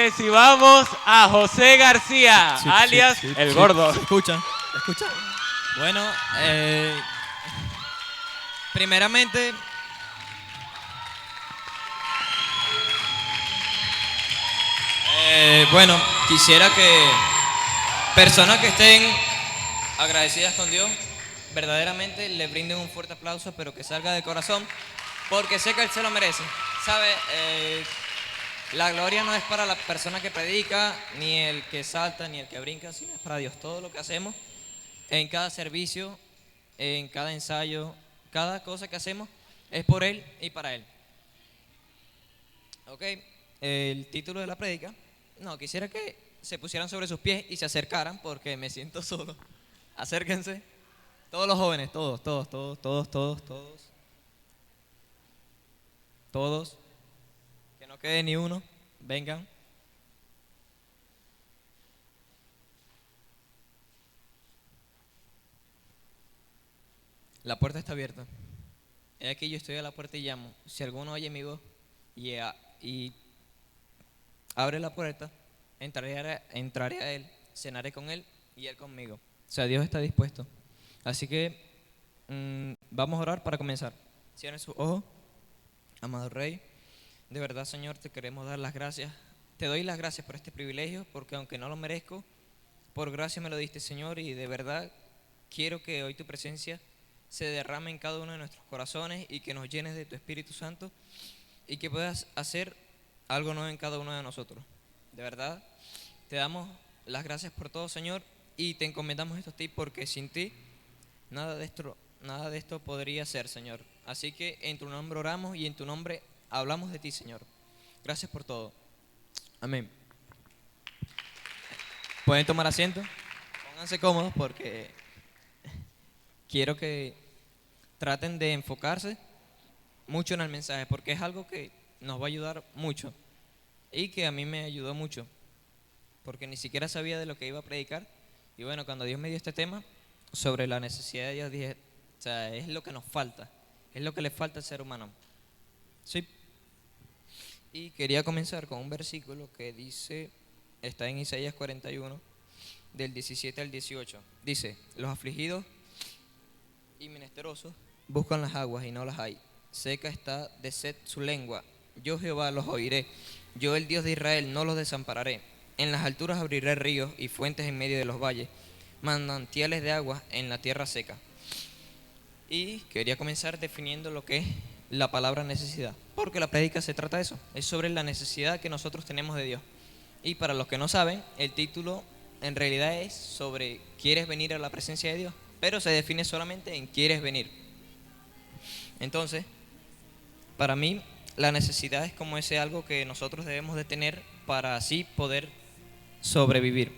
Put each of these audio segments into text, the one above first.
recibamos a José García, alias El Gordo. ¿Se escucha? ¿Se escucha? Bueno, primeramente, bueno, quisiera que personas que estén agradecidas con Dios, verdaderamente le brinden un fuerte aplauso, pero que salga de corazón, porque sé que Él se lo merece. ¿Sabe? La gloria no es para la persona que predica, ni el que salta, ni el que brinca, sino es para Dios. Todo lo que hacemos en cada servicio, en cada ensayo, cada cosa que hacemos es por Él y para Él. Ok, el título de la prédica, no, quisiera que se pusieran sobre sus pies y se acercaran porque me siento solo. Acérquense, todos los jóvenes, todos, que no quede ni uno, vengan. La puerta está abierta. He aquí yo estoy a la puerta y llamo. Si alguno oye mi voz y abre la puerta, entraré a Él, cenaré con Él y Él conmigo. O sea, Dios está dispuesto. Así que vamos a orar para comenzar. Cierren sus ojos, amado Rey. De verdad, Señor, te queremos dar las gracias. Te doy las gracias por este privilegio, porque aunque no lo merezco, por gracia me lo diste, Señor, y de verdad quiero que hoy tu presencia se derrame en cada uno de nuestros corazones y que nos llenes de tu Espíritu Santo y que puedas hacer algo nuevo en cada uno de nosotros. De verdad, te damos las gracias por todo, Señor, y te encomendamos esto a ti, porque sin ti nada de esto podría ser, Señor. Así que en tu nombre oramos y en tu nombre hablamos de ti, Señor. Gracias por todo. Amén. Pueden tomar asiento, pónganse cómodos porque quiero que traten de enfocarse mucho en el mensaje, porque es algo que nos va a ayudar mucho y que a mí me ayudó mucho, porque ni siquiera sabía de lo que iba a predicar. Y bueno, cuando Dios me dio este tema sobre la necesidad de Dios, dije, o sea, es lo que nos falta, es lo que le falta al ser humano. Sí. Y quería comenzar con un versículo que dice, está en Isaías 41, del 17 al 18. Dice, los afligidos y menesterosos buscan las aguas y no las hay. Seca está de sed su lengua. Yo Jehová los oiré. Yo el Dios de Israel no los desampararé. En las alturas abriré ríos y fuentes en medio de los valles, manantiales de agua en la tierra seca. Y quería comenzar definiendo lo que es la palabra necesidad, porque la prédica se trata de eso, es sobre la necesidad que nosotros tenemos de Dios. Y para los que no saben, el título en realidad es sobre ¿quieres venir a la presencia de Dios? Pero se define solamente en ¿quieres venir? Entonces, para mí, la necesidad es como ese algo que nosotros debemos de tener para así poder sobrevivir.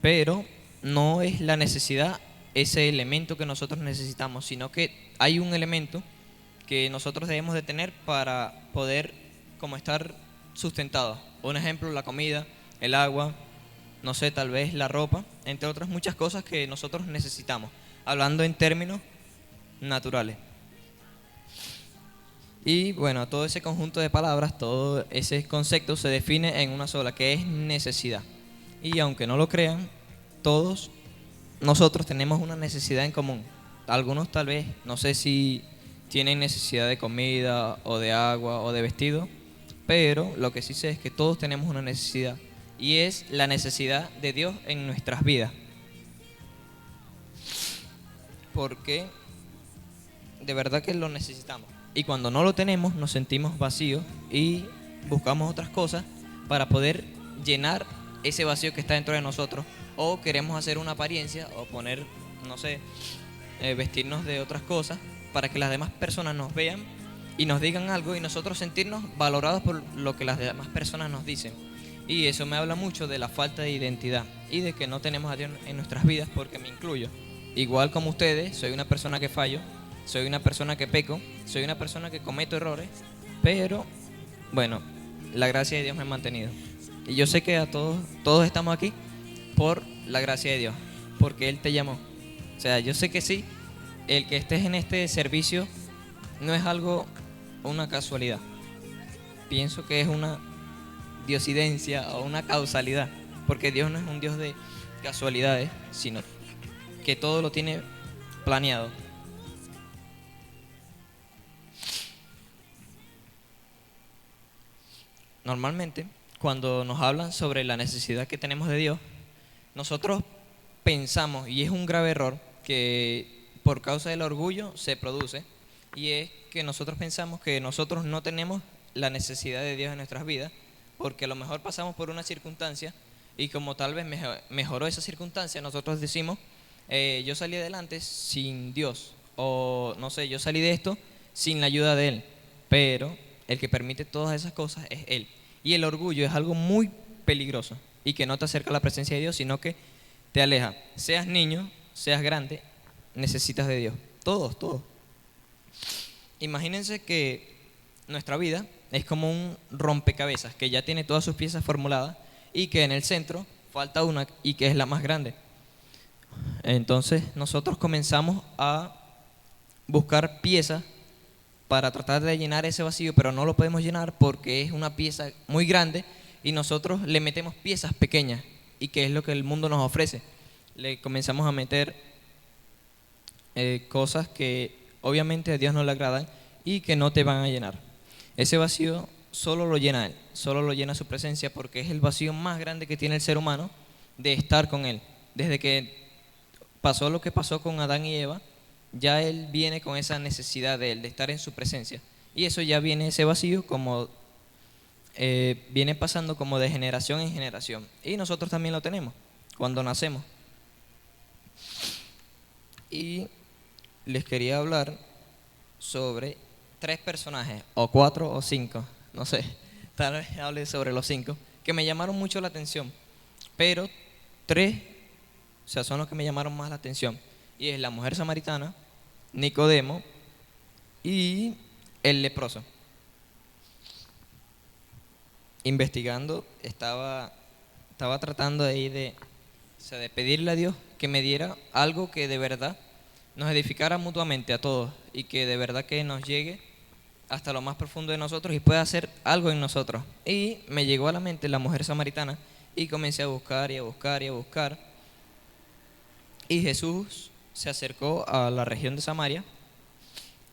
Pero no es la necesidad ese elemento que nosotros necesitamos, sino que hay un elemento que nosotros debemos de tener para poder como estar sustentados. Un ejemplo, la comida, el agua, no sé, tal vez la ropa, entre otras muchas cosas que nosotros necesitamos, hablando en términos naturales. Y bueno, todo ese conjunto de palabras, todo ese concepto se define en una sola, que es necesidad. Y aunque no lo crean, todos nosotros tenemos una necesidad en común. Algunos tal vez, no sé si tienen necesidad de comida o de agua o de vestido, pero lo que sí sé es que todos tenemos una necesidad, y es la necesidad de Dios en nuestras vidas. Porque de verdad que lo necesitamos. Y cuando no lo tenemos nos sentimos vacíos y buscamos otras cosas para poder llenar ese vacío que está dentro de nosotros, o queremos hacer una apariencia o poner, no sé, vestirnos de otras cosas para que las demás personas nos vean y nos digan algo y nosotros sentirnos valorados por lo que las demás personas nos dicen. Y eso me habla mucho de la falta de identidad y de que no tenemos a Dios en nuestras vidas, porque me incluyo. Igual como ustedes, soy una persona que fallo, soy una persona que peco, soy una persona que cometo errores, pero bueno, la gracia de Dios me ha mantenido. Y yo sé que a todos estamos aquí por la gracia de Dios, porque Él te llamó. O sea, yo sé que sí, el que estés en este servicio no es algo, una casualidad. Pienso que es diosidencia o una causalidad, porque Dios no es un Dios de casualidades, sino que todo lo tiene planeado. Normalmente, cuando nos hablan sobre la necesidad que tenemos de Dios, nosotros pensamos, y es un grave error que por causa del orgullo se produce, y es que nosotros pensamos que nosotros no tenemos la necesidad de Dios en nuestras vidas, porque a lo mejor pasamos por una circunstancia y como tal vez mejoró esa circunstancia, nosotros decimos, yo salí adelante sin Dios, o no sé, yo salí de esto sin la ayuda de Él, pero el que permite todas esas cosas es Él. Y el orgullo es algo muy peligroso y que no te acerca a la presencia de Dios, sino que te aleja. Seas niño, seas grande, necesitas de Dios. Todos, todos. Imagínense que nuestra vida es como un rompecabezas que ya tiene todas sus piezas formuladas y que en el centro falta una y que es la más grande. Entonces nosotros comenzamos a buscar piezas para tratar de llenar ese vacío, pero no lo podemos llenar porque es una pieza muy grande y nosotros le metemos piezas pequeñas y que es lo que el mundo nos ofrece. Le comenzamos a meter cosas que obviamente a Dios no le agradan y que no te van a llenar. Ese vacío solo lo llena Él, solo lo llena su presencia porque es el vacío más grande que tiene el ser humano de estar con Él. Desde que pasó lo que pasó con Adán y Eva, ya Él viene con esa necesidad de Él, de estar en su presencia. Y eso ya viene, ese vacío, como viene pasando como de generación en generación. Y nosotros también lo tenemos cuando nacemos. Y les quería hablar sobre 3 personajes, o 4 o 5, no sé, tal vez hable sobre los 5, que me llamaron mucho la atención, pero 3, o sea, son los que me llamaron más la atención, y es la mujer samaritana, Nicodemo y el leproso. Investigando, estaba tratando de ir o sea, de pedirle a Dios que me diera algo que de verdad nos edificara mutuamente a todos y que de verdad que nos llegue hasta lo más profundo de nosotros y pueda hacer algo en nosotros. Y me llegó a la mente la mujer samaritana y comencé a buscar y a buscar y a buscar. Y Jesús se acercó a la región de Samaria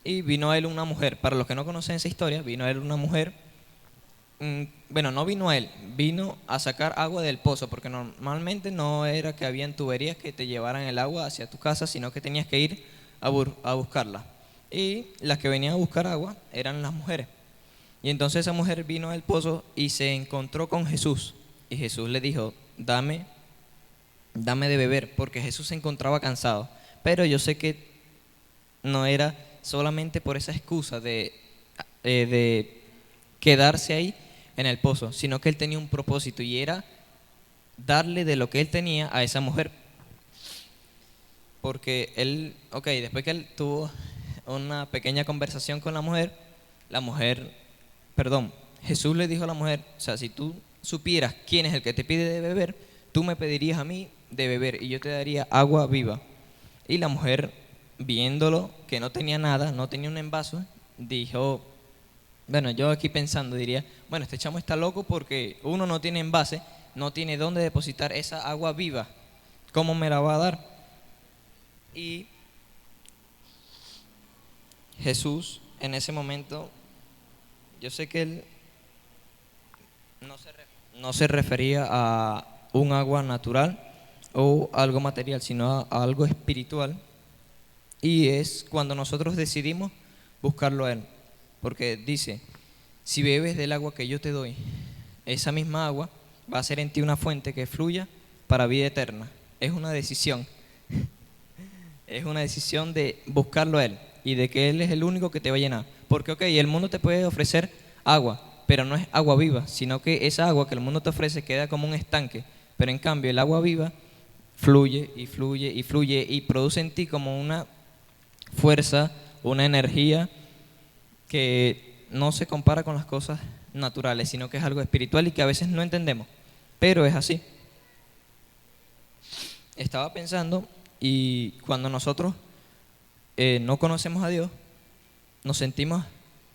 y vino a él una mujer. Para los que no conocen esa historia, vino a él una mujer. Bueno, no vino a él, vino a sacar agua del pozo, porque normalmente no era que habían tuberías que te llevaran el agua hacia tu casa, sino que tenías que ir a buscarla. Y las que venían a buscar agua eran las mujeres. Y entonces esa mujer vino al pozo y se encontró con Jesús. Y Jesús le dijo, dame de beber, porque Jesús se encontraba cansado. Pero yo sé que no era solamente por esa excusa de quedarse ahí en el pozo, sino que él tenía un propósito y era darle de lo que él tenía a esa mujer. Porque él, después que él tuvo una pequeña conversación con Jesús le dijo a la mujer, o sea, si tú supieras quién es el que te pide de beber, tú me pedirías a mí de beber y yo te daría agua viva. Y la mujer, viéndolo, que no tenía nada, no tenía un envase, dijo, bueno, yo aquí pensando diría, bueno, este chamo está loco porque uno no tiene envase, no tiene dónde depositar esa agua viva, ¿cómo me la va a dar? Y Jesús en ese momento, yo sé que él no se refería a un agua natural o algo material, sino a algo espiritual, y es cuando nosotros decidimos buscarlo a él. Porque dice, si bebes del agua que yo te doy, esa misma agua va a ser en ti una fuente que fluya para vida eterna. Es una decisión. Es una decisión de buscarlo a Él y de que Él es el único que te va a llenar. Porque, el mundo te puede ofrecer agua, pero no es agua viva, sino que esa agua que el mundo te ofrece queda como un estanque. Pero en cambio, el agua viva fluye y fluye y fluye y produce en ti como una fuerza, una energía que no se compara con las cosas naturales, sino que es algo espiritual y que a veces no entendemos, pero es así. Estaba pensando, y cuando nosotros no conocemos a Dios, nos sentimos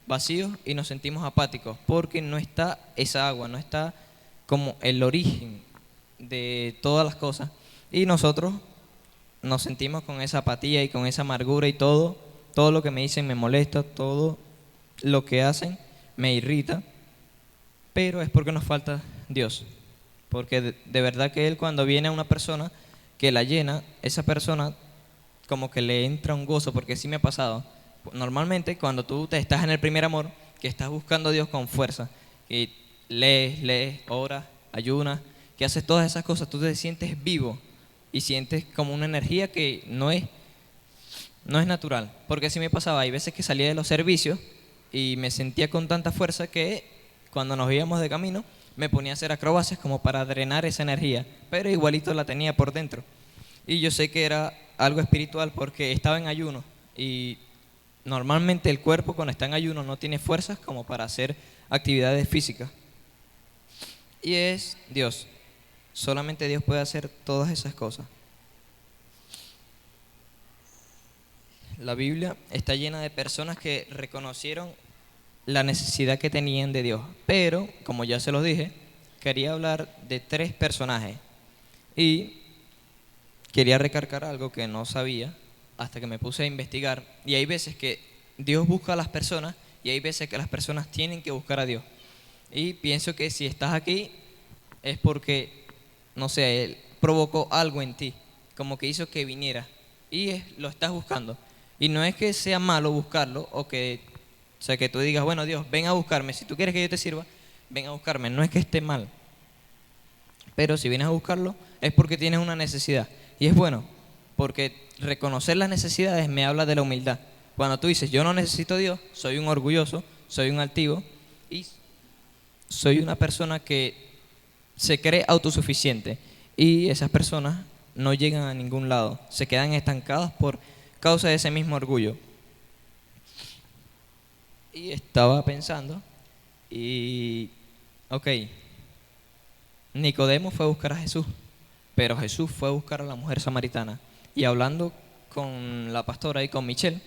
vacíos y nos sentimos apáticos, porque no está esa agua, no está como el origen de todas las cosas. Y nosotros nos sentimos con esa apatía y con esa amargura y todo lo que me dicen me molesta, todo lo que hacen me irrita, pero es porque nos falta Dios. Porque de verdad que Él, cuando viene a una persona que la llena, esa persona como que le entra un gozo, porque sí me ha pasado. Normalmente cuando tú te estás en el primer amor, que estás buscando a Dios con fuerza, y lees, oras, ayunas, que haces todas esas cosas, tú te sientes vivo y sientes como una energía que no es natural. Porque sí me pasaba, hay veces que salía de los servicios y me sentía con tanta fuerza que cuando nos íbamos de camino me ponía a hacer acrobacias como para drenar esa energía, pero igualito la tenía por dentro. Y yo sé que era algo espiritual porque estaba en ayuno y normalmente el cuerpo cuando está en ayuno no tiene fuerzas como para hacer actividades físicas. Y es Dios. Solamente Dios puede hacer todas esas cosas. La Biblia está llena de personas que reconocieron la necesidad que tenían de Dios. Pero, como ya se los dije, quería hablar de 3 personajes. Y quería recargar algo que no sabía hasta que me puse a investigar. Y hay veces que Dios busca a las personas y hay veces que las personas tienen que buscar a Dios. Y pienso que si estás aquí es porque, no sé, Él provocó algo en ti, como que hizo que viniera y lo estás buscando. Y no es que sea malo buscarlo o sea, que tú digas, bueno, Dios, ven a buscarme. Si tú quieres que yo te sirva, ven a buscarme. No es que esté mal. Pero si vienes a buscarlo es porque tienes una necesidad. Y es bueno, porque reconocer las necesidades me habla de la humildad. Cuando tú dices, yo no necesito a Dios, soy un orgulloso, soy un altivo y soy una persona que se cree autosuficiente. Y esas personas no llegan a ningún lado, se quedan estancadas por causa de ese mismo orgullo. Y estaba pensando, ok, Nicodemo fue a buscar a Jesús, pero Jesús fue a buscar a la mujer samaritana. Y hablando con la pastora y con Michelle,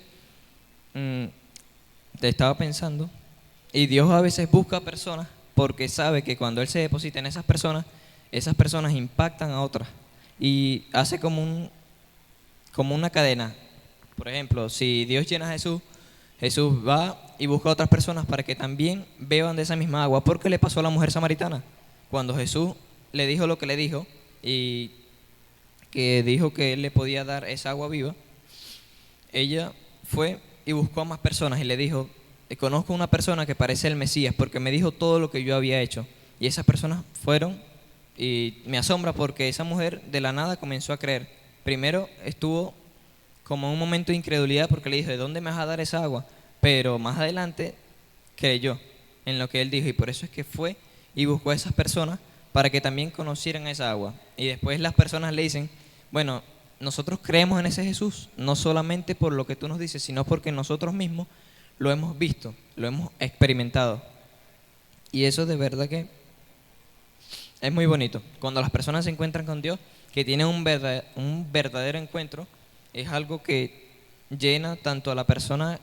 te estaba pensando, y Dios a veces busca personas porque sabe que cuando Él se deposita en esas personas impactan a otras y hace como una cadena. Por ejemplo, si Dios llena a Jesús, Jesús va y busca a otras personas para que también beban de esa misma agua. ¿Por qué le pasó a la mujer samaritana? Cuando Jesús le dijo lo que le dijo y que dijo que Él le podía dar esa agua viva, ella fue y buscó a más personas y le dijo, conozco una persona que parece el Mesías porque me dijo todo lo que yo había hecho. Y esas personas fueron y me asombra porque esa mujer de la nada comenzó a creer. Primero estuvo como en un momento de incredulidad porque le dijo, ¿de dónde me vas a dar esa agua? Pero más adelante creyó en lo que Él dijo y por eso es que fue y buscó a esas personas para que también conocieran esa agua. Y después las personas le dicen, bueno, nosotros creemos en ese Jesús, no solamente por lo que tú nos dices, sino porque nosotros mismos lo hemos visto, lo hemos experimentado. Y eso de verdad que es muy bonito. Cuando las personas se encuentran con Dios, que tienen un verdadero encuentro, es algo que llena tanto a la persona,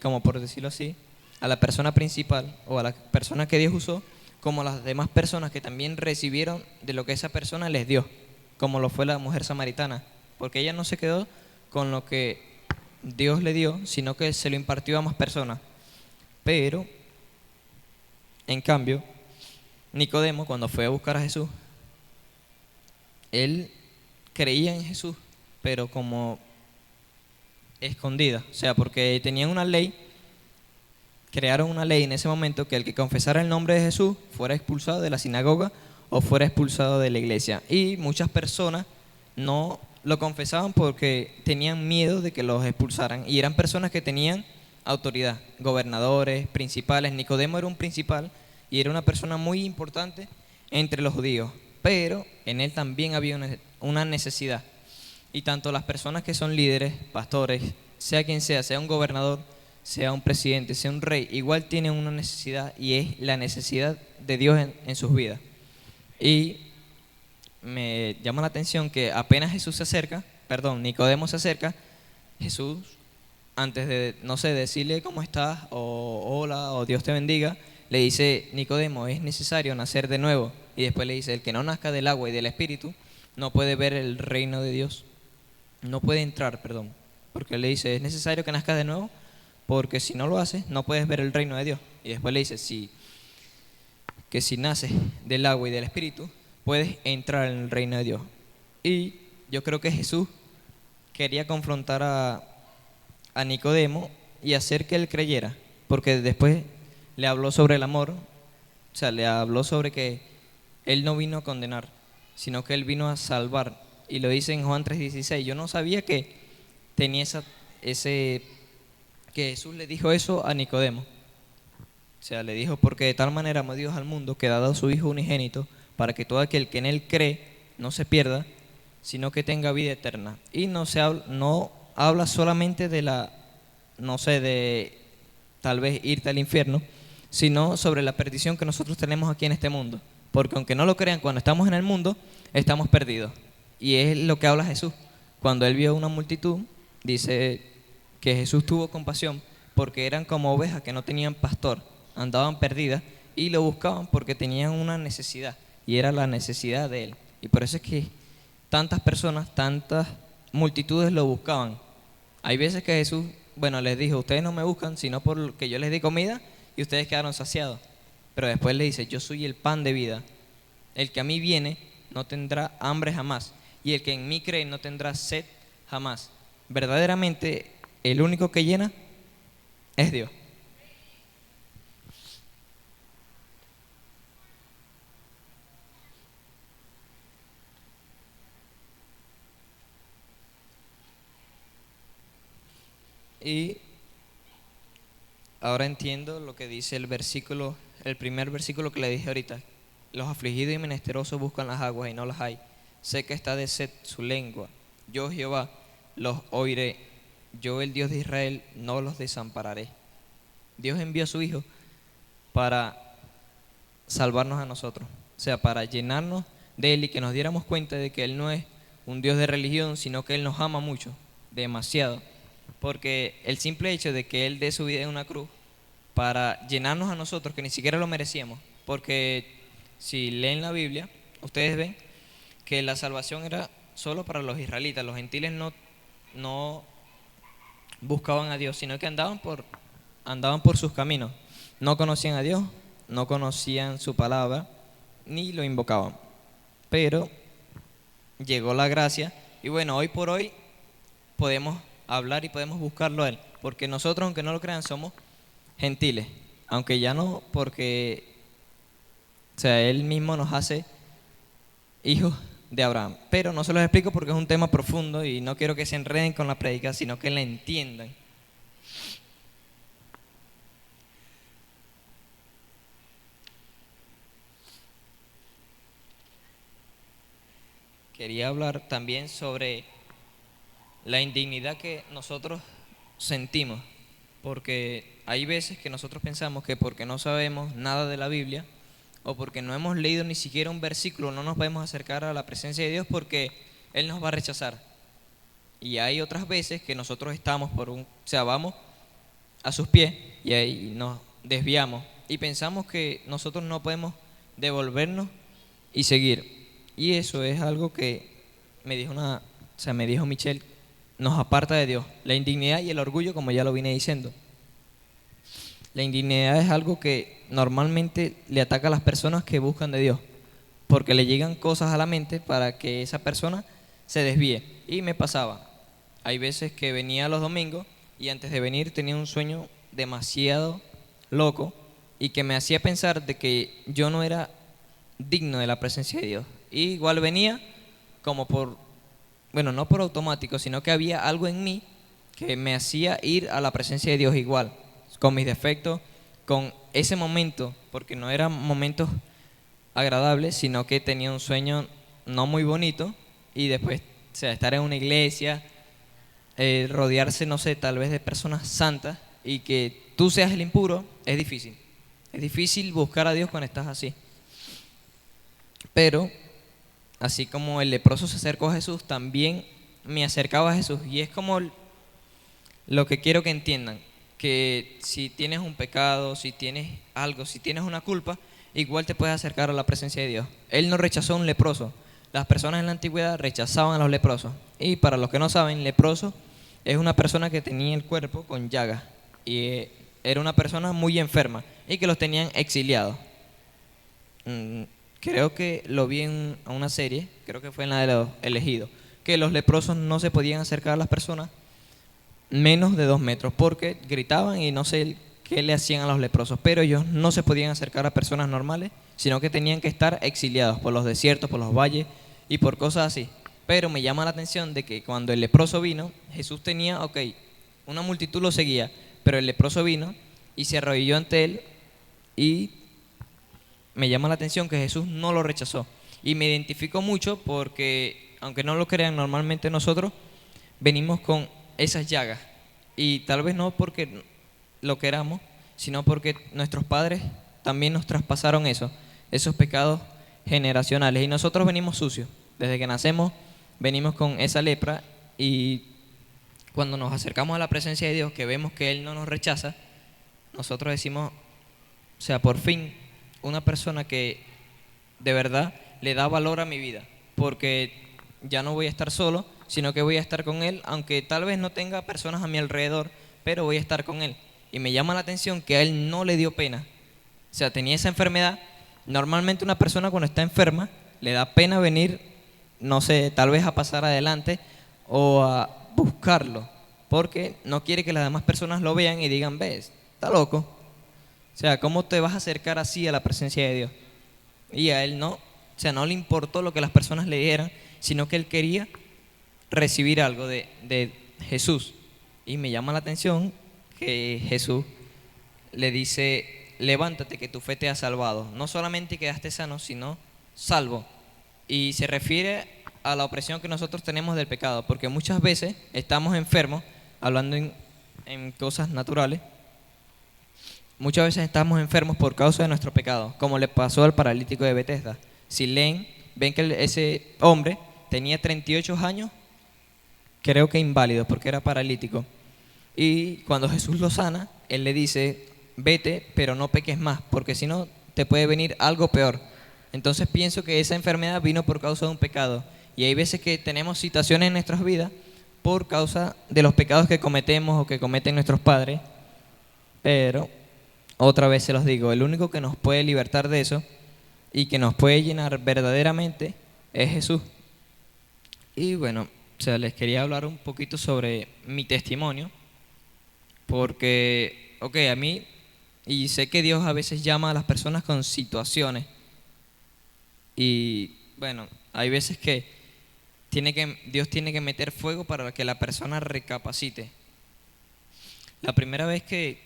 como por decirlo así, a la persona principal o a la persona que Dios usó, como a las demás personas que también recibieron de lo que esa persona les dio, como lo fue la mujer samaritana, porque ella no se quedó con lo que Dios le dio, sino que se lo impartió a más personas. Pero, en cambio, Nicodemo, cuando fue a buscar a Jesús, él creía en Jesús, pero como escondida, o sea, porque tenían una ley, crearon una ley en ese momento que el que confesara el nombre de Jesús fuera expulsado de la sinagoga o fuera expulsado de la iglesia. Y muchas personas no lo confesaban porque tenían miedo de que los expulsaran. Y eran personas que tenían autoridad, gobernadores, principales. Nicodemo era un principal y era una persona muy importante entre los judíos. Pero en él también había una necesidad. Y tanto las personas que son líderes, pastores, sea quien sea un gobernador, sea un presidente, sea un rey, igual tienen una necesidad y es la necesidad de Dios en sus vidas. Y me llama la atención que apenas Nicodemo se acerca, Jesús, antes de, no sé, decirle cómo estás, o hola, o Dios te bendiga, le dice Nicodemo, es necesario nacer de nuevo. Y después le dice, el que no nazca del agua y del Espíritu no puede ver el reino de Dios. No puede entrar, perdón. Porque él le dice, es necesario que nazcas de nuevo, porque si no lo haces, no puedes ver el reino de Dios. Y después le dice, que si naces del agua y del Espíritu, puedes entrar en el reino de Dios. Y yo creo que Jesús quería confrontar a Nicodemo y hacer que él creyera, porque después le habló sobre el amor, o sea, le habló sobre que él no vino a condenar, sino que él vino a salvar. Y lo dice en Juan 3:16. Yo no sabía que tenía que Jesús le dijo eso a Nicodemo. O sea, le dijo, porque de tal manera amó Dios al mundo que ha dado a su Hijo unigénito, para que todo aquel que en él cree no se pierda, sino que tenga vida eterna. Y no habla solamente de no sé, de tal vez irte al infierno, sino sobre la perdición que nosotros tenemos aquí en este mundo. Porque aunque no lo crean, cuando estamos en el mundo, estamos perdidos. Y es lo que habla Jesús. Cuando él vio una multitud, dice que Jesús tuvo compasión porque eran como ovejas que no tenían pastor, andaban perdidas y lo buscaban porque tenían una necesidad y era la necesidad de él. Y por eso es que tantas personas, tantas multitudes lo buscaban. Hay veces que Jesús, bueno, les dijo, ustedes no me buscan sino porque yo les di comida y ustedes quedaron saciados. Pero después le dice, yo soy el pan de vida. El que a mí viene no tendrá hambre jamás, y el que en mí cree no tendrá sed jamás. Verdaderamente, el único que llena es Dios. Y ahora entiendo lo que dice el primer versículo que le dije ahorita. Los afligidos y menesterosos buscan las aguas y no las hay. Sé que está de sed su lengua. Yo, Jehová, los oiré. Yo, el Dios de Israel, no los desampararé. Dios envió a su Hijo para salvarnos a nosotros. O sea, para llenarnos de Él y que nos diéramos cuenta de que Él no es un Dios de religión, sino que Él nos ama mucho, demasiado. Porque el simple hecho de que Él dé su vida en una cruz para llenarnos a nosotros, que ni siquiera lo merecíamos, porque si leen la Biblia, ustedes ven que la salvación era solo para los israelitas. Los gentiles no buscaban a Dios, sino que andaban por sus caminos. No conocían a Dios, no conocían su palabra, ni lo invocaban. Pero llegó la gracia y bueno, hoy por hoy podemos hablar y podemos buscarlo a Él, porque nosotros, aunque no lo crean, somos gentiles, aunque ya no, porque o sea, Él mismo nos hace hijos de Abraham. Pero no se los explico porque es un tema profundo y no quiero que se enreden con la prédica, sino que la entiendan. Quería hablar también sobre la indignidad que nosotros sentimos, porque hay veces que nosotros pensamos que porque no sabemos nada de la Biblia o porque no hemos leído ni siquiera un versículo, no nos podemos acercar a la presencia de Dios porque Él nos va a rechazar. Y hay otras veces que nosotros estamos o sea, vamos a sus pies y ahí nos desviamos y pensamos que nosotros no podemos devolvernos y seguir. Y eso es algo que me dijo Michelle, nos aparta de Dios. La indignidad y el orgullo, como ya lo vine diciendo. La indignidad es algo que normalmente le ataca a las personas que buscan de Dios, porque le llegan cosas a la mente para que esa persona se desvíe. Y me pasaba, hay veces que venía los domingos y antes de venir tenía un sueño demasiado loco y que me hacía pensar de que yo no era digno de la presencia de Dios. Y igual venía como no por automático, sino que había algo en mí que me hacía ir a la presencia de Dios igual, con mis defectos, con ese momento, porque no eran momentos agradables, sino que tenía un sueño no muy bonito y después, o sea, estar en una iglesia, rodearse, no sé, tal vez de personas santas y que tú seas el impuro, es difícil. Es difícil buscar a Dios cuando estás así. Pero así como el leproso se acercó a Jesús, también me acercaba a Jesús. Y es como lo que quiero que entiendan, que si tienes un pecado, si tienes algo, si tienes una culpa, igual te puedes acercar a la presencia de Dios. Él no rechazó a un leproso. Las personas en la antigüedad rechazaban a los leprosos. Y para los que no saben, leproso es una persona que tenía el cuerpo con llagas y era una persona muy enferma y que los tenían exiliados. Creo que lo vi en una serie, creo que fue en la de los elegidos, que los leprosos no se podían acercar a las personas menos de 2 metros porque gritaban y no sé qué le hacían a los leprosos, pero ellos no se podían acercar a personas normales, sino que tenían que estar exiliados por los desiertos, por los valles y por cosas así. Pero me llama la atención de que cuando el leproso vino, Jesús tenía, una multitud lo seguía, pero el leproso vino y se arrodilló ante él y me llama la atención que Jesús no lo rechazó. Y me identifico mucho porque, aunque no lo crean, normalmente nosotros venimos con esas llagas. Y tal vez no porque lo queramos, sino porque nuestros padres también nos traspasaron eso, esos pecados generacionales. Y nosotros venimos sucios. Desde que nacemos venimos con esa lepra y cuando nos acercamos a la presencia de Dios, que vemos que Él no nos rechaza, nosotros decimos, o sea, por fin, una persona que de verdad le da valor a mi vida, porque ya no voy a estar solo, sino que voy a estar con Él, aunque tal vez no tenga personas a mi alrededor, pero voy a estar con Él. Y me llama la atención que a Él no le dio pena. O sea, tenía esa enfermedad. Normalmente una persona cuando está enferma le da pena venir, no sé, tal vez a pasar adelante o a buscarlo, porque no quiere que las demás personas lo vean y digan, ves, está loco. O sea, ¿cómo te vas a acercar así a la presencia de Dios? Y a Él no, o sea, no le importó lo que las personas le dijeran, sino que Él quería recibir algo de Jesús. Y me llama la atención que Jesús le dice, levántate que tu fe te ha salvado. No solamente quedaste sano, sino salvo. Y se refiere a la opresión que nosotros tenemos del pecado, porque muchas veces estamos enfermos, hablando en cosas naturales, muchas veces estamos enfermos por causa de nuestro pecado, como le pasó al paralítico de Betesda. Si leen, ven que ese hombre tenía 38 años, creo que inválido, porque era paralítico. Y cuando Jesús lo sana, Él le dice, vete, pero no peques más, porque si no, te puede venir algo peor. Entonces pienso que esa enfermedad vino por causa de un pecado. Y hay veces que tenemos situaciones en nuestras vidas por causa de los pecados que cometemos o que cometen nuestros padres. Pero, otra vez se los digo, el único que nos puede libertar de eso y que nos puede llenar verdaderamente es Jesús. Y bueno, o sea, les quería hablar un poquito sobre mi testimonio, porque, a mí, y sé que Dios a veces llama a las personas con situaciones, y bueno, hay veces que Dios tiene que meter fuego para que la persona recapacite. La primera vez que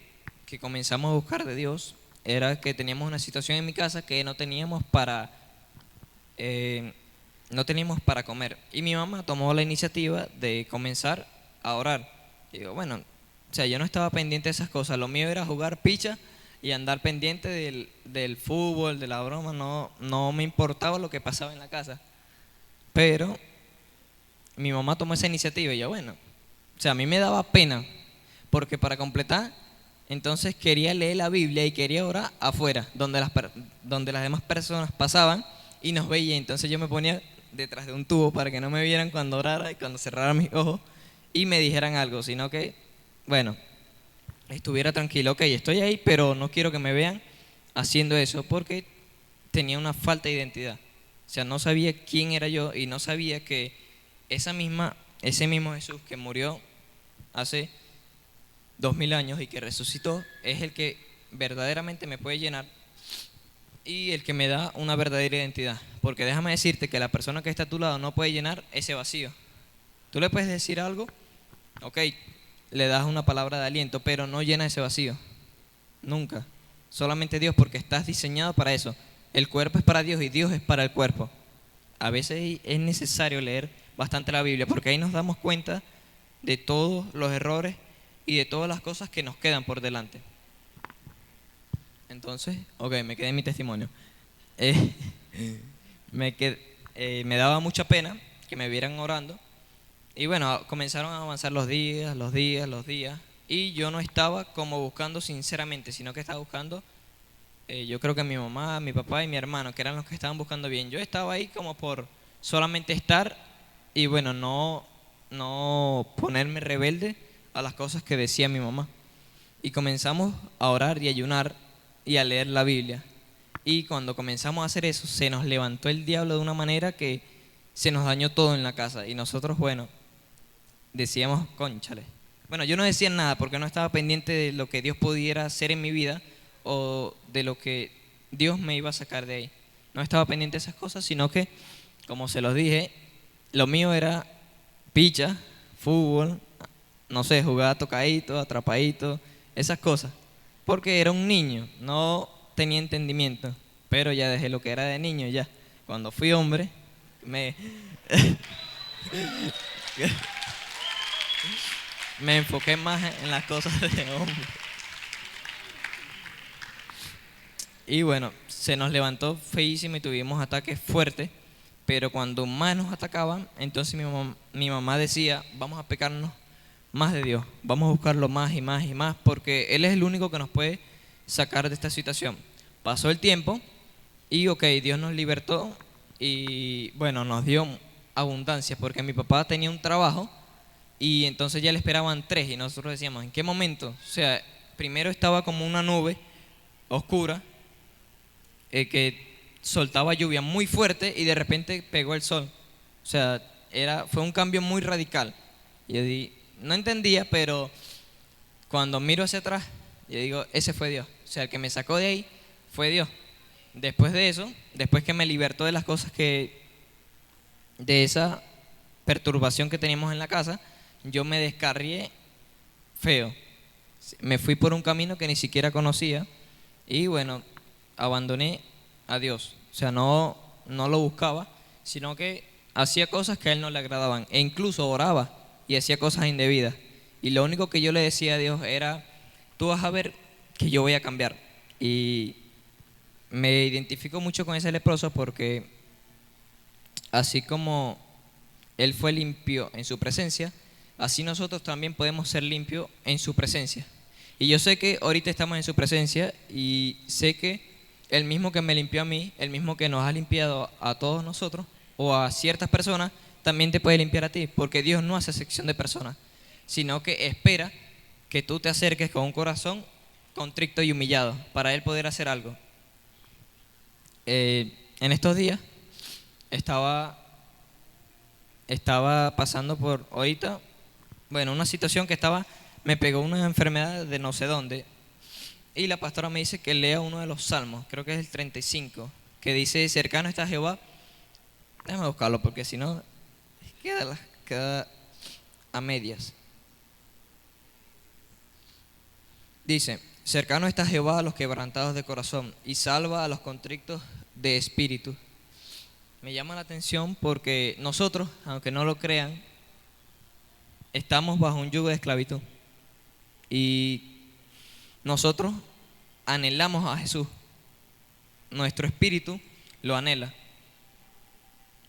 comenzamos a buscar de Dios era que teníamos una situación en mi casa que no teníamos para comer. Y mi mamá tomó la iniciativa de comenzar a orar. Y digo, bueno, o sea, yo no estaba pendiente de esas cosas. Lo mío era jugar picha y andar pendiente del fútbol, de la broma. No me importaba lo que pasaba en la casa. Pero mi mamá tomó esa iniciativa y yo, bueno, o sea, a mí me daba pena. Porque para completar, entonces quería leer la Biblia y quería orar afuera, donde las demás personas pasaban y nos veían. Entonces yo me ponía detrás de un tubo para que no me vieran cuando orara y cuando cerrara mis ojos y me dijeran algo, sino que, bueno, estuviera tranquilo. Estoy ahí, pero no quiero que me vean haciendo eso porque tenía una falta de identidad. O sea, no sabía quién era yo y no sabía que ese mismo Jesús que murió hace 2000 años y que resucitó es el que verdaderamente me puede llenar y el que me da una verdadera identidad. Porque déjame decirte que la persona que está a tu lado no puede llenar ese vacío. Tú le puedes decir algo, le das una palabra de aliento, pero no llena ese vacío. Nunca. Solamente Dios, porque estás diseñado para eso. El cuerpo es para Dios y Dios es para el cuerpo. A veces es necesario leer bastante la Biblia, porque ahí nos damos cuenta de todos los errores y de todas las cosas que nos quedan por delante. Entonces, me quedé en mi testimonio. Me daba mucha pena que me vieran orando. Y bueno, comenzaron a avanzar los días. y yo no estaba como buscando sinceramente, sino que estaba buscando, yo creo que mi mamá, mi papá y mi hermano, que eran los que estaban buscando bien. Yo estaba ahí como por solamente estar y bueno, no ponerme rebelde a las cosas que decía mi mamá. Y comenzamos a orar y ayunar y a leer la Biblia. Y cuando comenzamos a hacer eso, se nos levantó el diablo de una manera que se nos dañó todo en la casa. Y nosotros, bueno, decíamos, cónchale. Bueno, yo no decía nada porque no estaba pendiente de lo que Dios pudiera hacer en mi vida o de lo que Dios me iba a sacar de ahí. No estaba pendiente de esas cosas, sino que, como se los dije, lo mío era picha, fútbol, no sé, jugar tocadito, atrapadito, esas cosas. Porque era un niño, no tenía entendimiento, pero ya dejé lo que era de niño ya. Cuando fui hombre, me, me enfoqué más en las cosas de hombre. Y bueno, se nos levantó feísimo y tuvimos ataques fuertes, pero cuando más nos atacaban, entonces mi mamá decía, vamos a pecarnos más de Dios, vamos a buscarlo más y más y más, porque Él es el único que nos puede sacar de esta situación. Pasó el tiempo y ok, Dios nos libertó y bueno, nos dio abundancia, porque mi papá tenía un trabajo y entonces ya le esperaban tres y nosotros decíamos, ¿en qué momento? O sea, primero estaba como una nube oscura que soltaba lluvia muy fuerte y de repente pegó el sol. O sea, fue un cambio muy radical. No entendía, pero cuando miro hacia atrás, yo digo, ese fue Dios. O sea, el que me sacó de ahí fue Dios. Después de eso, después que me libertó de las cosas de esa perturbación que teníamos en la casa, yo me descarrié feo. Me fui por un camino que ni siquiera conocía y bueno, abandoné a Dios. O sea, no lo buscaba, sino que hacía cosas que a Él no le agradaban. E incluso oraba y hacía cosas indebidas. Y lo único que yo le decía a Dios era, tú vas a ver que yo voy a cambiar. Y me identifico mucho con ese leproso porque así como Él fue limpio en su presencia, así nosotros también podemos ser limpios en su presencia. Y yo sé que ahorita estamos en su presencia y sé que el mismo que me limpió a mí, el mismo que nos ha limpiado a todos nosotros o a ciertas personas, también te puede limpiar a ti, porque Dios no hace excepción de personas, sino que espera que tú te acerques con un corazón contrito y humillado para Él poder hacer algo. En estos días estaba pasando por ahorita, bueno, una situación que me pegó una enfermedad de no sé dónde. Y la pastora me dice que lea uno de los salmos, creo que es el 35, que dice, cercano está Jehová. Déjame buscarlo porque si no, queda a medias. Dice, cercano está Jehová a los quebrantados de corazón y salva a los contritos de espíritu. Me llama la atención porque nosotros, aunque no lo crean, estamos bajo un yugo de esclavitud. Y nosotros anhelamos a Jesús. Nuestro espíritu lo anhela.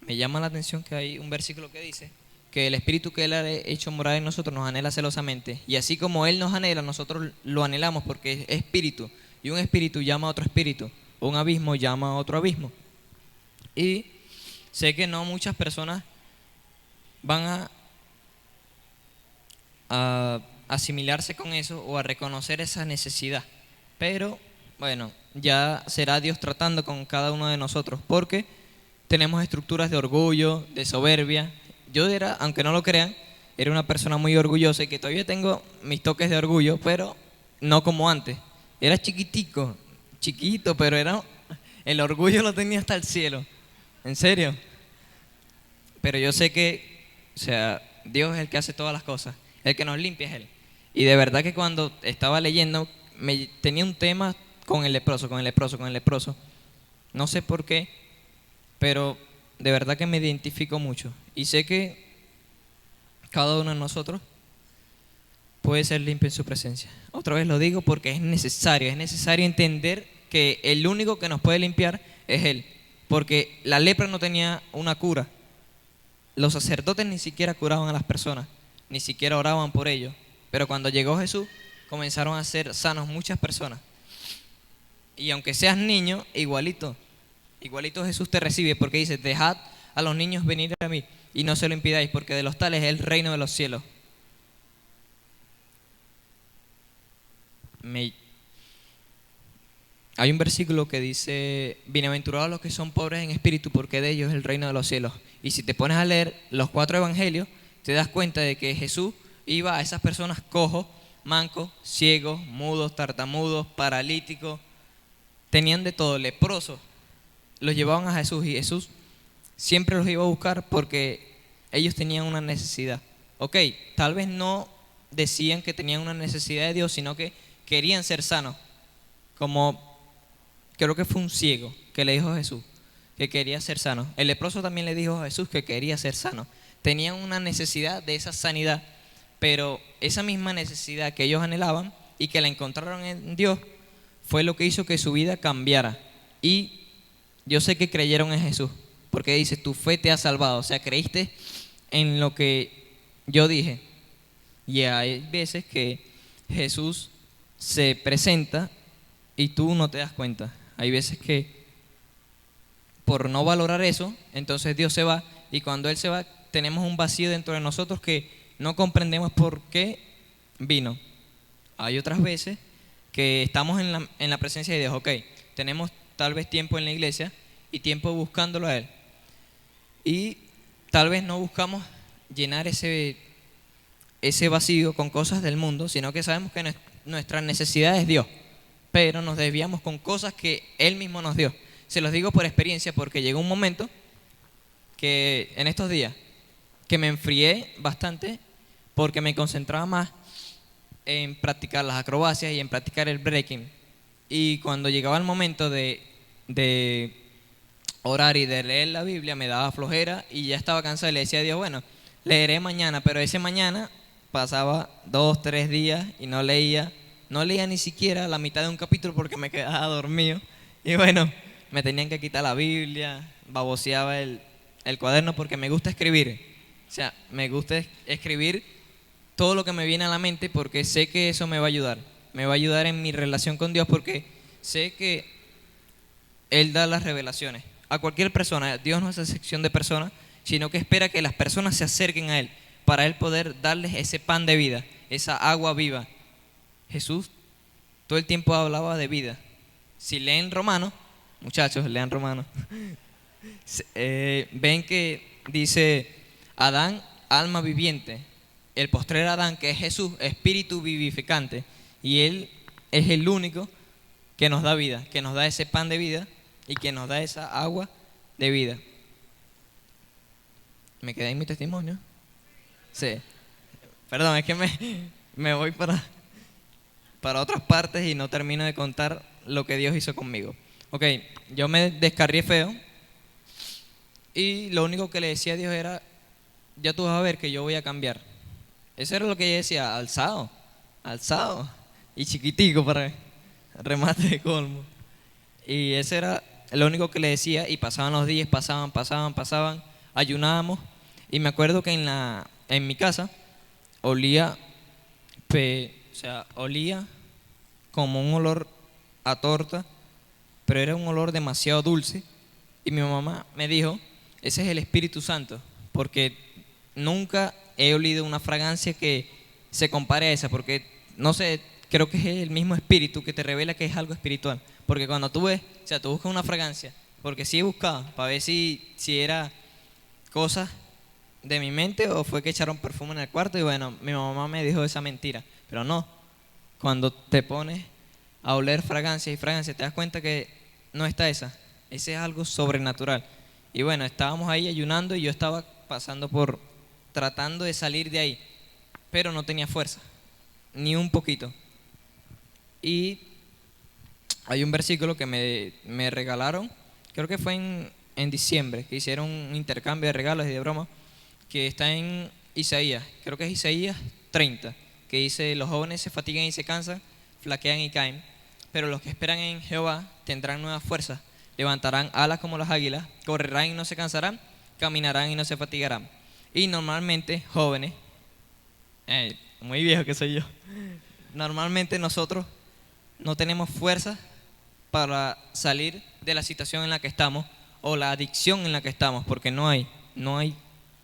Me llama la atención que hay un versículo que dice que el espíritu que Él ha hecho morar en nosotros nos anhela celosamente. Y así como Él nos anhela, nosotros lo anhelamos porque es espíritu. Y un espíritu llama a otro espíritu. Un abismo llama a otro abismo. Y sé que no muchas personas van a asimilarse con eso o a reconocer esa necesidad. Pero bueno, ya será Dios tratando con cada uno de nosotros, porque tenemos estructuras de orgullo, de soberbia. Yo era, aunque no lo crean, era una persona muy orgullosa y que todavía tengo mis toques de orgullo, pero no como antes. Era chiquitico, chiquito, pero el orgullo lo tenía hasta el cielo. En serio. Pero yo sé que, o sea, Dios es el que hace todas las cosas. El que nos limpia es Él. Y de verdad que cuando estaba leyendo, tenía un tema con el leproso, con el leproso, con el leproso. No sé por qué, pero de verdad que me identifico mucho. Y sé que cada uno de nosotros puede ser limpio en su presencia. Otra vez lo digo porque es necesario entender que el único que nos puede limpiar es Él. Porque la lepra no tenía una cura. Los sacerdotes ni siquiera curaban a las personas, ni siquiera oraban por ellos. Pero cuando llegó Jesús, comenzaron a ser sanos muchas personas. Y aunque seas niño, igualito Jesús te recibe, porque dice, dejad a los niños venir a mí y no se lo impidáis, porque de los tales es el reino de los cielos. Hay un versículo que dice, bienaventurados los que son pobres en espíritu, porque de ellos es el reino de los cielos. Y si te pones a leer los 4 evangelios, te das cuenta de que Jesús iba a esas personas cojos, mancos, ciegos, mudos, tartamudos, paralíticos, tenían de todo, leprosos, los llevaban a Jesús y Jesús siempre los iba a buscar porque ellos tenían una necesidad. Ok, tal vez no decían que tenían una necesidad de Dios, sino que querían ser sanos. Como creo que fue un ciego que le dijo a Jesús que quería ser sano. El leproso también le dijo a Jesús que quería ser sano. Tenían una necesidad de esa sanidad, pero esa misma necesidad que ellos anhelaban y que la encontraron en Dios fue lo que hizo que su vida cambiara. Y yo sé que creyeron en Jesús, porque dice, tu fe te ha salvado. O sea, creíste en lo que yo dije. Y hay veces que Jesús se presenta y tú no te das cuenta. Hay veces que por no valorar eso, entonces Dios se va, y cuando Él se va, tenemos un vacío dentro de nosotros que no comprendemos por qué vino. Hay otras veces que estamos en la presencia de Dios. Ok, tenemos tal vez tiempo en la iglesia y tiempo buscándolo a Él. Y tal vez no buscamos llenar ese vacío con cosas del mundo, sino que sabemos que nuestra necesidad es Dios, pero nos desviamos con cosas que Él mismo nos dio. Se los digo por experiencia, porque llegó un momento que en estos días que me enfrié bastante porque me concentraba más en practicar las acrobacias y en practicar el breaking. Y cuando llegaba el momento de orar y de leer la Biblia, me daba flojera y ya estaba cansado y le decía a Dios, bueno, leeré mañana, pero ese mañana pasaba 2, 3 días y no leía ni siquiera la mitad de un capítulo porque me quedaba dormido. Y bueno, me tenían que quitar la Biblia, baboseaba el cuaderno porque me gusta escribir. O sea, me gusta escribir todo lo que me viene a la mente porque sé que eso me va a ayudar. Me va a ayudar en mi relación con Dios porque sé que Él da las revelaciones a cualquier persona. Dios no es excepción de personas, sino que espera que las personas se acerquen a Él para Él poder darles ese pan de vida, esa agua viva. Jesús todo el tiempo hablaba de vida. Si leen Romanos, muchachos, lean Romanos, ven que dice Adán, alma viviente. El postrer Adán, que es Jesús, espíritu vivificante. Y Él es el único que nos da vida, que nos da ese pan de vida y que nos da esa agua de vida. ¿Me quedé en mi testimonio? Sí. Perdón, es que me voy para otras partes y no termino de contar lo que Dios hizo conmigo. Ok, yo me descarrié feo y lo único que le decía a Dios era, ya tú vas a ver que yo voy a cambiar. Eso era lo que ella decía, alzado y chiquitico para remate de colmo. Y ese era lo único que le decía y pasaban los días, pasaban, ayunábamos y me acuerdo que en mi casa olía como un olor a torta, pero era un olor demasiado dulce y mi mamá me dijo, ese es el Espíritu Santo, porque nunca he olido una fragancia que se compare a esa, porque no sé, creo que es el mismo espíritu que te revela que es algo espiritual. Porque cuando tú ves, o sea, tú buscas una fragancia, porque sí he buscado para ver si era cosas de mi mente o fue que echaron perfume en el cuarto y bueno, mi mamá me dijo esa mentira, pero no. Cuando te pones a oler fragancias y fragancias, te das cuenta que no está esa. Ese es algo sobrenatural. Y bueno, estábamos ahí ayunando y yo estaba tratando de salir de ahí, pero no tenía fuerza, ni un poquito. Y hay un versículo que me regalaron, creo que fue en diciembre, que hicieron un intercambio de regalos y de bromas, que está en Isaías, creo que es Isaías 30, que dice, los jóvenes se fatigan y se cansan, flaquean y caen, pero los que esperan en Jehová tendrán nuevas fuerzas, levantarán alas como las águilas, correrán y no se cansarán, caminarán y no se fatigarán. Y normalmente jóvenes, muy viejo que soy yo. Normalmente nosotros no tenemos fuerza para salir de la situación en la que estamos o la adicción en la que estamos, porque no hay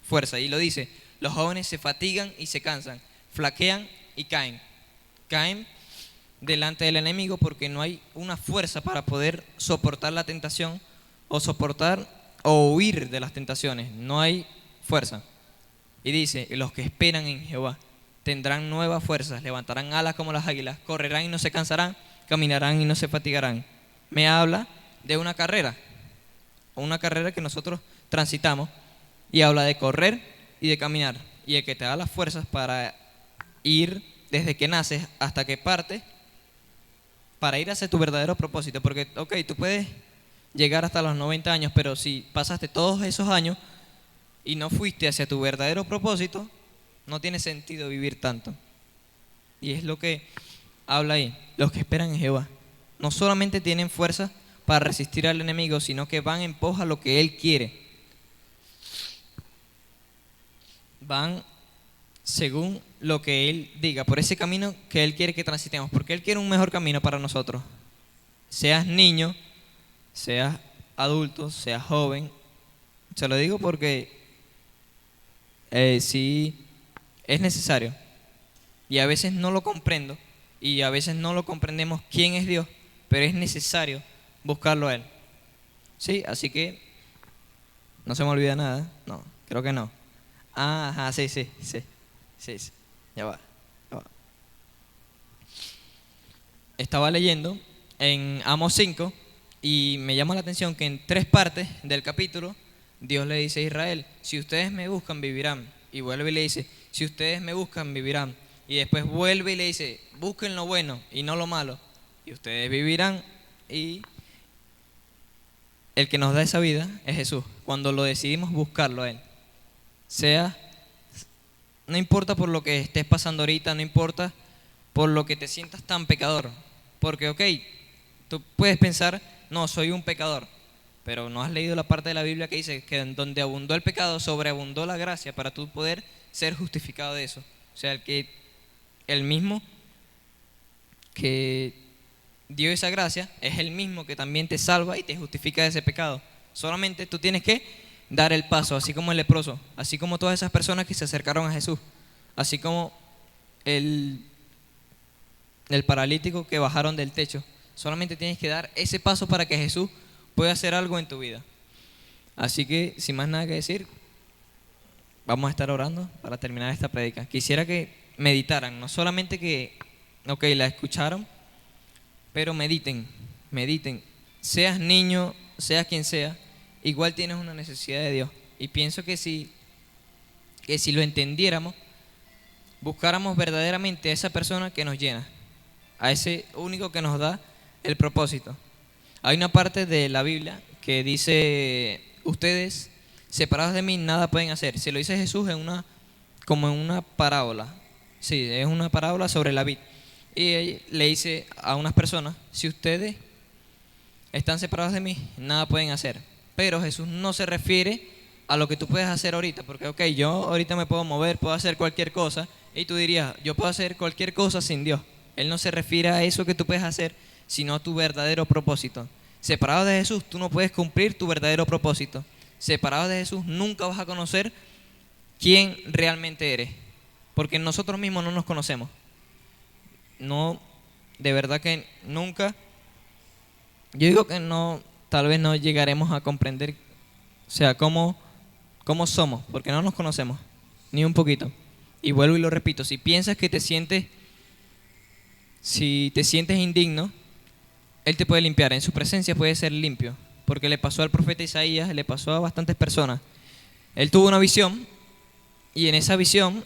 fuerza. Y lo dice, los jóvenes se fatigan y se cansan, flaquean y caen. Caen delante del enemigo porque no hay una fuerza para poder soportar la tentación o soportar o huir de las tentaciones. No hay fuerza. Y dice, los que esperan en Jehová tendrán nuevas fuerzas, levantarán alas como las águilas, correrán y no se cansarán, caminarán y no se fatigarán. Me habla de una carrera que nosotros transitamos, y habla de correr y de caminar, y el que te da las fuerzas para ir desde que naces hasta que partes, para ir hacia tu verdadero propósito. Porque, ok, tú puedes llegar hasta los 90 años, pero si pasaste todos esos años y no fuiste hacia tu verdadero propósito, no tiene sentido vivir tanto. Y es lo que habla ahí. Los que esperan en Jehová no solamente tienen fuerza para resistir al enemigo, sino que van en pos a lo que Él quiere. Van según lo que Él diga, por ese camino que Él quiere que transitemos, porque Él quiere un mejor camino para nosotros. Seas niño, seas adulto, seas joven. Se lo digo porque sí es necesario. Y a veces no lo comprendo, y a veces no lo comprendemos quién es Dios, pero es necesario buscarlo a Él. Sí, así que no se me olvida nada. No, creo que no. Ajá, sí. Ya va. Estaba leyendo en Amos 5 y me llama la atención que en 3 partes del capítulo Dios le dice a Israel, si ustedes me buscan vivirán. Y vuelve y le dice, si ustedes me buscan vivirán. Y después vuelve y le dice, busquen lo bueno y no lo malo, y ustedes vivirán. Y el que nos da esa vida es Jesús, cuando lo decidimos buscarlo a Él. No importa por lo que estés pasando ahorita, no importa por lo que te sientas tan pecador. Porque, ok, tú puedes pensar, no, soy un pecador, pero no has leído la parte de la Biblia que dice que en donde abundó el pecado, sobreabundó la gracia para tú poder ser justificado de eso. O sea, el mismo que dio esa gracia es el mismo que también te salva y te justifica de ese pecado. Solamente tú tienes que dar el paso, así como el leproso, así como todas esas personas que se acercaron a Jesús, así como el paralítico que bajaron del techo. Solamente tienes que dar ese paso para que Jesús pueda hacer algo en tu vida. Así que, sin más nada que decir, vamos a estar orando para terminar esta prédica. Quisiera que meditaran, no solamente que, ok, la escucharon, pero mediten. Seas niño, seas quien sea, igual tienes una necesidad de Dios. Y pienso que si lo entendiéramos, buscáramos verdaderamente a esa persona que nos llena, a ese único que nos da el propósito. Hay una parte de la Biblia que dice, ustedes separados de mí nada pueden hacer. Se lo dice Jesús como en una parábola. Sí, es una parábola sobre la vid. Y él le dice a unas personas, si ustedes están separados de mí, nada pueden hacer. Pero Jesús no se refiere a lo que tú puedes hacer ahorita, porque ok, yo ahorita me puedo mover, puedo hacer cualquier cosa, y tú dirías, yo puedo hacer cualquier cosa sin Dios. Él no se refiere a eso que tú puedes hacer, sino a tu verdadero propósito. Separado de Jesús, tú no puedes cumplir tu verdadero propósito. Separado de Jesús, nunca vas a conocer quién realmente eres, porque nosotros mismos no nos conocemos. No, de verdad que nunca. Yo digo que no, tal vez no llegaremos a comprender, o sea, cómo somos, porque no nos conocemos, ni un poquito. Y vuelvo y lo repito, si piensas que si te sientes indigno, Él te puede limpiar, en su presencia puede ser limpio, porque le pasó al profeta Isaías, le pasó a bastantes personas. Él tuvo una visión, y en esa visión,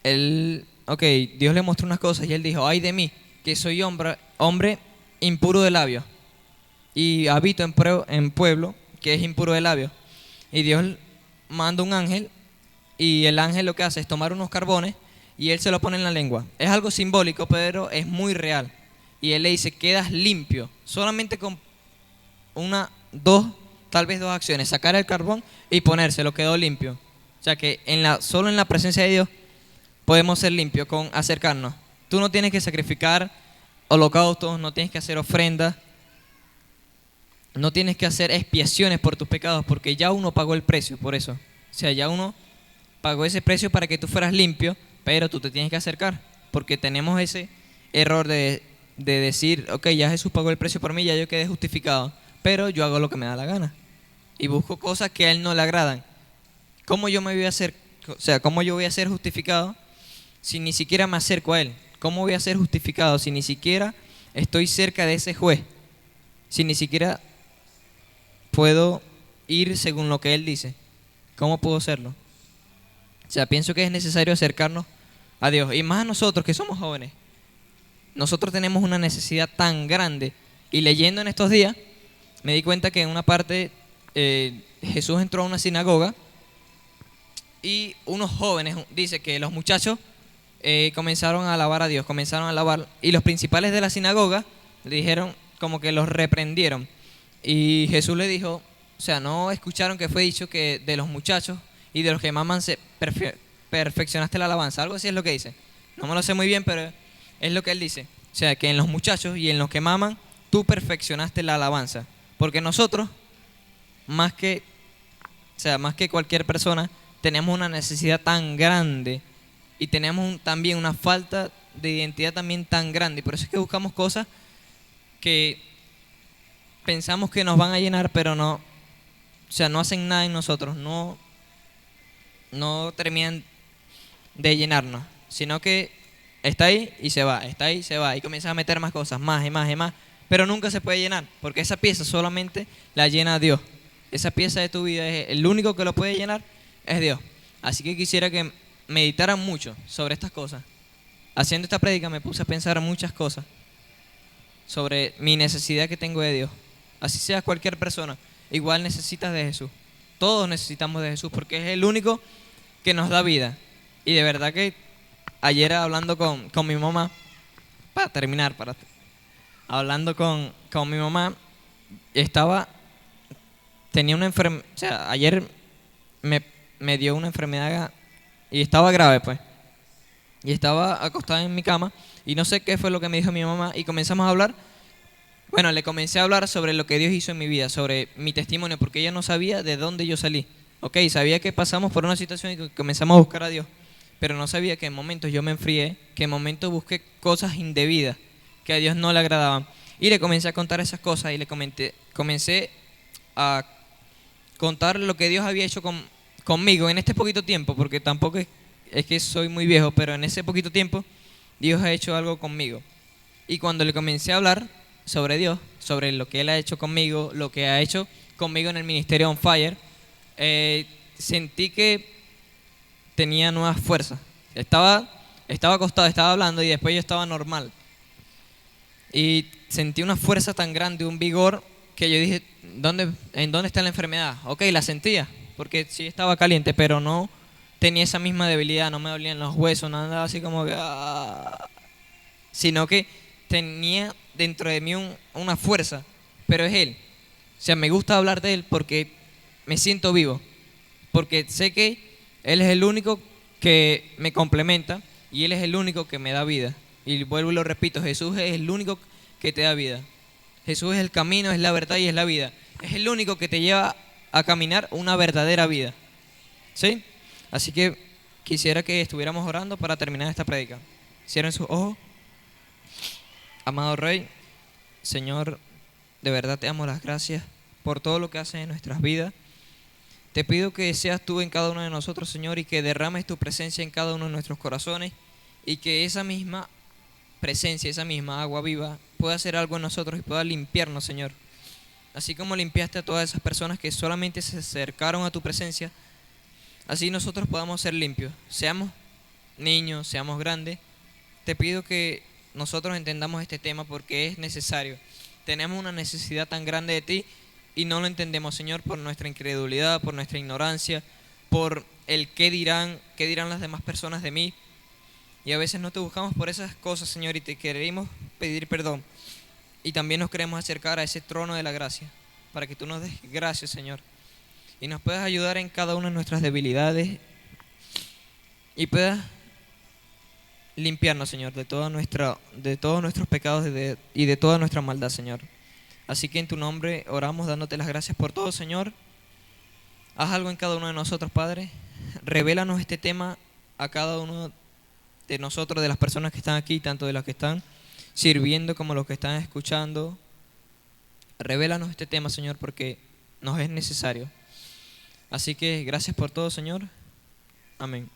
Dios le mostró unas cosas, y él dijo, ay de mí, que soy hombre impuro de labios, y habito en pueblo que es impuro de labios. Y Dios manda un ángel, y el ángel lo que hace es tomar unos carbones, y él se lo pone en la lengua. Es algo simbólico, pero es muy real. Y él le dice, quedas limpio, solamente con tal vez dos acciones, sacar el carbón y ponérselo, quedó limpio. O sea que solo en la presencia de Dios podemos ser limpios con acercarnos. Tú no tienes que sacrificar holocaustos, no tienes que hacer ofrendas, no tienes que hacer expiaciones por tus pecados, porque ya uno pagó el precio por eso. O sea, ya uno pagó ese precio para que tú fueras limpio, pero tú te tienes que acercar, porque tenemos ese error de decir, ok, ya Jesús pagó el precio por mí, ya yo quedé justificado, pero yo hago lo que me da la gana y busco cosas que a Él no le agradan. ¿Cómo yo me voy a hacer, o sea, cómo yo voy a ser justificado si ni siquiera me acerco a Él? ¿Cómo voy a ser justificado si ni siquiera estoy cerca de ese juez? Si ni siquiera puedo ir según lo que Él dice. ¿Cómo puedo hacerlo? O sea, pienso que es necesario acercarnos a Dios. Y más a nosotros que somos jóvenes. Nosotros tenemos una necesidad tan grande. Y leyendo en estos días, me di cuenta que en una parte Jesús entró a una sinagoga y unos jóvenes, dice que los muchachos comenzaron a alabar a Dios, comenzaron a alabar. Y los principales de la sinagoga le dijeron, como que los reprendieron. Y Jesús le dijo, o sea, no escucharon que fue dicho que de los muchachos y de los que maman perfeccionaste la alabanza. Algo así es lo que dice. No me lo sé muy bien, pero es lo que Él dice. O sea, que en los muchachos y en los que maman, tú perfeccionaste la alabanza. Porque nosotros, más que cualquier persona, tenemos una necesidad tan grande y tenemos también una falta de identidad también tan grande. Y por eso es que buscamos cosas que pensamos que nos van a llenar, pero no, o sea, no hacen nada en nosotros, no terminan de llenarnos, sino que está ahí y se va, está ahí y se va, y comienzas a meter más cosas, más y más y más, pero nunca se puede llenar, porque esa pieza solamente la llena Dios. Esa pieza de tu vida, el único que lo puede llenar es Dios. Así que quisiera que meditaran mucho sobre estas cosas. Haciendo esta prédica me puse a pensar muchas cosas sobre mi necesidad que tengo de Dios. Así sea cualquier persona, igual necesitas de Jesús. Todos necesitamos de Jesús porque es el único que nos da vida. Y de verdad que ayer hablando con mi mamá, para terminar, hablando con mi mamá, tenía una enfermedad, o sea, ayer me dio una enfermedad y estaba grave, pues. Y estaba acostada en mi cama y no sé qué fue lo que me dijo mi mamá y comenzamos a hablar. Bueno, le comencé a hablar sobre lo que Dios hizo en mi vida, sobre mi testimonio, porque ella no sabía de dónde yo salí. Ok, sabía que pasamos por una situación y que comenzamos a buscar a Dios, pero no sabía que en momentos yo me enfrié, que en momentos busqué cosas indebidas que a Dios no le agradaban. Y le comencé a contar esas cosas y comencé a contar lo que Dios había hecho conmigo en este poquito tiempo, porque tampoco es que soy muy viejo, pero en ese poquito tiempo Dios ha hecho algo conmigo. Y cuando le comencé a hablar sobre Dios, sobre lo que Él ha hecho conmigo, lo que ha hecho conmigo en el ministerio On Fire, sentí que tenía nuevas fuerzas. Estaba acostado, estaba hablando y después yo estaba normal. Y sentí una fuerza tan grande, un vigor, que yo dije, ¿en dónde está la enfermedad? Ok, la sentía, porque sí estaba caliente, pero no tenía esa misma debilidad, no me dolían los huesos, no andaba así como que... sino que tenía dentro de mí una fuerza, pero es Él. O sea, me gusta hablar de Él porque me siento vivo, porque sé que Él es el único que me complementa y Él es el único que me da vida. Y vuelvo y lo repito, Jesús es el único que te da vida. Jesús es el camino, es la verdad y es la vida. Es el único que te lleva a caminar una verdadera vida. ¿Sí? Así que quisiera que estuviéramos orando para terminar esta prédica. Cierren sus ojos. Amado Rey, Señor, de verdad te damos las gracias por todo lo que haces en nuestras vidas. Te pido que seas tú en cada uno de nosotros, Señor, y que derrames tu presencia en cada uno de nuestros corazones y que esa misma presencia, esa misma agua viva pueda hacer algo en nosotros y pueda limpiarnos, Señor. Así como limpiaste a todas esas personas que solamente se acercaron a tu presencia, así nosotros podamos ser limpios. Seamos niños, seamos grandes. Te pido que nosotros entendamos este tema porque es necesario. Tenemos una necesidad tan grande de ti y no lo entendemos, Señor, por nuestra incredulidad, por nuestra ignorancia, por el qué dirán las demás personas de mí. Y a veces no te buscamos por esas cosas, Señor, y te queremos pedir perdón. Y también nos queremos acercar a ese trono de la gracia, para que tú nos des gracias, Señor. Y nos puedas ayudar en cada una de nuestras debilidades y puedas limpiarnos, Señor, de todos nuestros pecados y de toda nuestra maldad, Señor. Así que en tu nombre oramos dándote las gracias por todo, Señor. Haz algo en cada uno de nosotros, Padre. Revélanos este tema a cada uno de nosotros, de las personas que están aquí, tanto de las que están sirviendo como los que están escuchando. Revélanos este tema, Señor, porque nos es necesario. Así que gracias por todo, Señor. Amén.